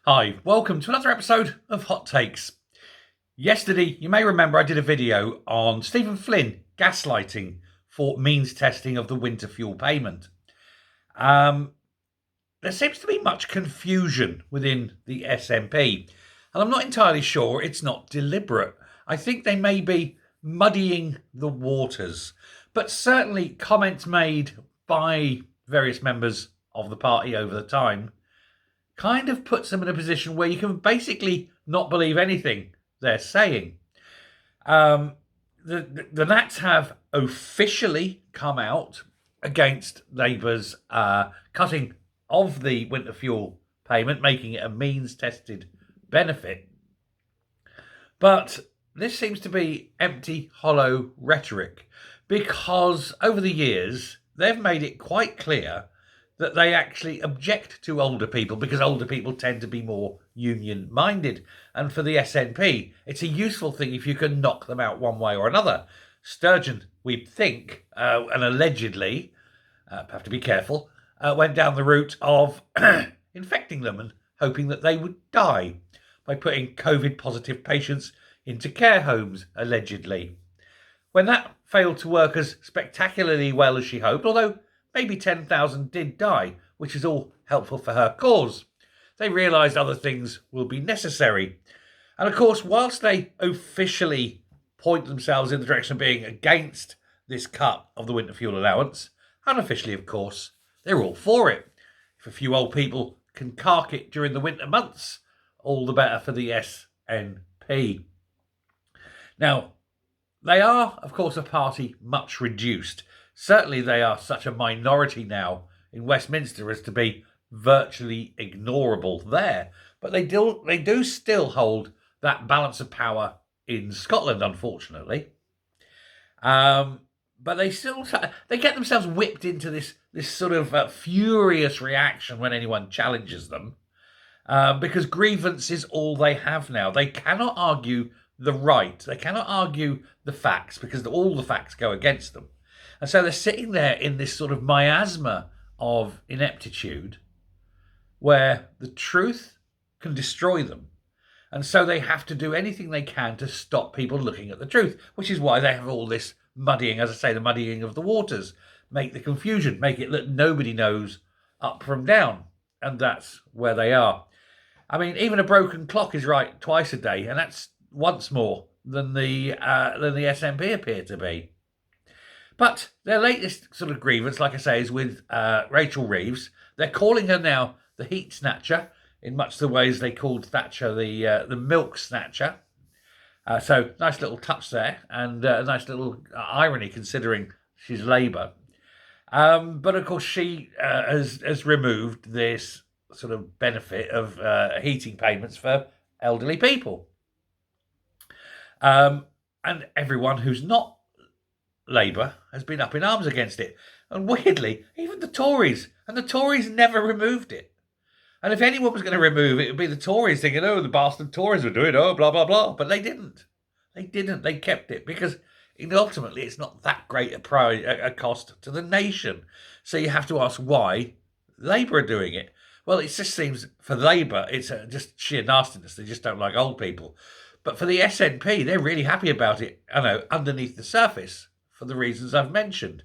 Hi, welcome to another episode of Hot Takes. Yesterday, you may remember I did a video on Stephen Flynn gaslighting for means testing of the winter fuel payment. There seems to be much confusion within the SNP, and I'm not entirely sure it's not deliberate. I think they may be muddying the waters, but certainly comments made by various members of the party over the time kind of puts them in a position where you can basically not believe anything they're saying. The Nats have officially come out against Labour's cutting of the winter fuel payment, making it a means-tested benefit. But this seems to be empty, hollow rhetoric, because over the years, they've made it quite clear that they actually object to older people because older people tend to be more union-minded. And for the SNP, it's a useful thing if you can knock them out one way or another. Sturgeon, we think, and allegedly, have to be careful, went down the route of infecting them and hoping that they would die by putting COVID-positive patients into care homes, allegedly. When that failed to work as spectacularly well as she hoped, although maybe 10,000 did die, which is all helpful for her cause, they realised other things will be necessary. And of course, whilst they officially point themselves in the direction of being against this cut of the winter fuel allowance, unofficially, of course, they're all for it. If a few old people can cark it during the winter months, all the better for the SNP. Now, they are, of course, a party much reduced. Certainly they are such a minority now in Westminster as to be virtually ignorable there. But they do still hold that balance of power in Scotland, unfortunately. But they get themselves whipped into this sort of furious reaction when anyone challenges them, because grievance is all they have now. They cannot argue the right. They cannot argue the facts because all the facts go against them. And so they're sitting there in this sort of miasma of ineptitude where the truth can destroy them. And so they have to do anything they can to stop people looking at the truth, which is why they have all this muddying, as I say, the muddying of the waters, make the confusion, make it that nobody knows up from down. And that's where they are. I mean, even a broken clock is right twice a day, and that's once more than the SNP appear to be. But their latest sort of grievance, like I say, is with Rachel Reeves. They're calling her now the heat snatcher, in much the ways they called Thatcher the milk snatcher. So nice little touch there, and a nice little irony considering she's Labour. But of course, she has removed this sort of benefit of heating payments for elderly people. And everyone who's not Labour has been up in arms against it. And weirdly, even the Tories. And the Tories never removed it. And if anyone was going to remove it, it would be the Tories thinking, oh, the bastard Tories would do it, oh, blah, blah, blah. But they didn't. They kept it because ultimately it's not that great a cost to the nation. So you have to ask why Labour are doing it. Well, it just seems for Labour, it's just sheer nastiness. They just don't like old people. But for the SNP, they're really happy about it, I know, underneath the surface, for the reasons I've mentioned.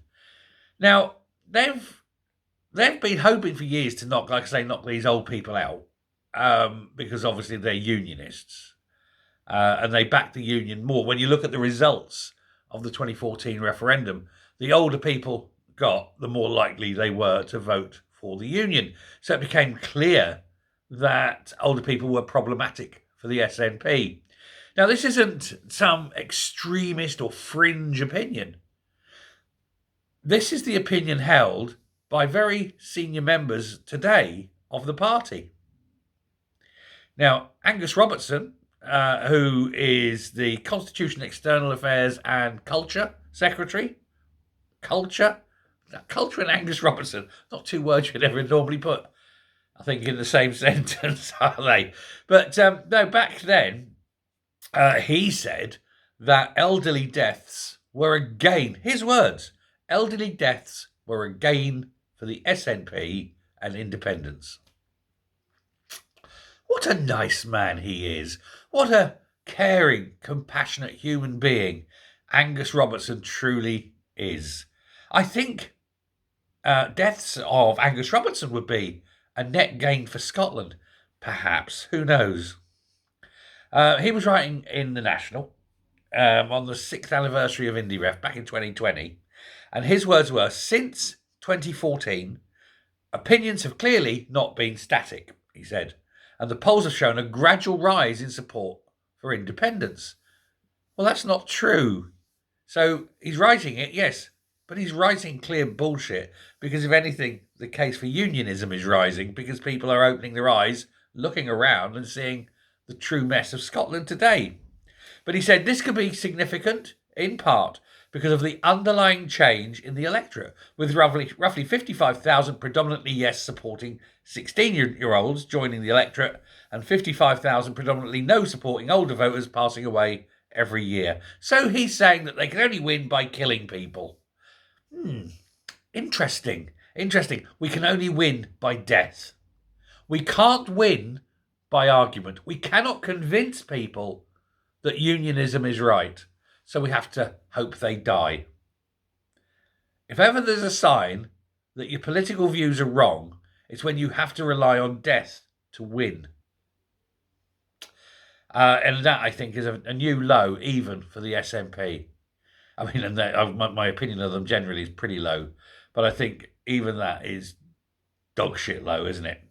Now, they've been hoping for years to knock these old people out, because obviously they're unionists, and they back the union more. When you look at the results of the 2014 referendum, the older people got, the more likely they were to vote for the union. So it became clear that older people were problematic for the SNP. Now, this isn't some extremist or fringe opinion. This is the opinion held by very senior members today of the party. Now, Angus Robertson, who is the Constitution, External Affairs and Culture Secretary. Culture and Angus Robertson, not two words you'd ever normally put, I think, in the same sentence, are they? But no, back then, he said that elderly deaths were a gain. His words, elderly deaths were a gain for the SNP and independence. What a nice man he is. What a caring, compassionate human being Angus Robertson truly is. I think deaths of Angus Robertson would be a net gain for Scotland. Perhaps. Who knows? He was writing in The National on the 6th anniversary of IndieRef back in 2020. And his words were, since 2014, opinions have clearly not been static, he said. And the polls have shown a gradual rise in support for independence. Well, that's not true. So he's writing it, yes, but he's writing clear bullshit because, if anything, the case for unionism is rising because people are opening their eyes, looking around and seeing the true mess of Scotland today. But he said this could be significant, in part, because of the underlying change in the electorate, with roughly 55,000 predominantly yes supporting 16-year-olds joining the electorate and 55,000 predominantly no supporting older voters passing away every year. So he's saying that they can only win by killing people. Interesting. We can only win by death. We can't win by argument. We cannot convince people that unionism is right. So we have to hope they die. If ever there's a sign that your political views are wrong, it's when you have to rely on death to win. And that, I think, is a new low even for the SNP. I mean, and my opinion of them generally is pretty low. But I think even that is dog shit low, isn't it?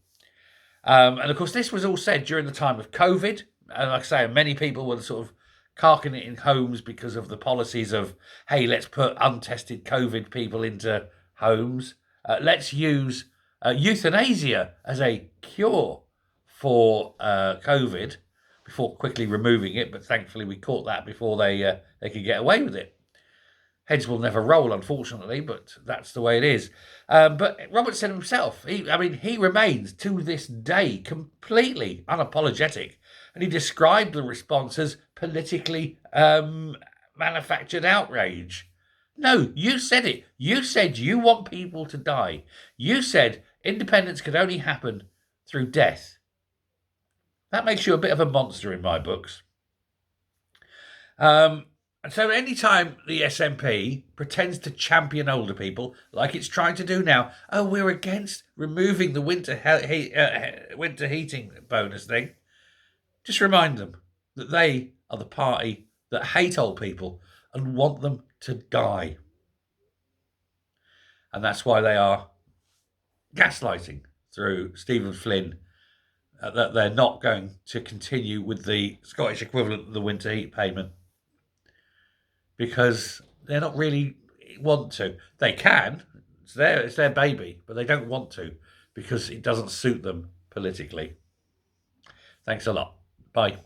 And of course, this was all said during the time of COVID. And like I say, many people were sort of carking it in homes because of the policies of, hey, let's put untested COVID people into homes. Let's use euthanasia as a cure for COVID before quickly removing it. But thankfully, we caught that before they could get away with it. Heads will never roll, unfortunately, but that's the way it is. But Robertson himself, he remains to this day completely unapologetic. And he described the response as politically manufactured outrage. No, you said it. You said you want people to die. You said independence could only happen through death. That makes you a bit of a monster in my books. So anytime the SNP pretends to champion older people, like it's trying to do now, we're against removing the winter heating bonus thing, just remind them that they are the party that hate old people and want them to die. And that's why they are gaslighting through Stephen Flynn that they're not going to continue with the Scottish equivalent of the winter heat payment because they're not really want to. They can. It's their baby, but they don't want to because it doesn't suit them politically. Thanks a lot. Bye.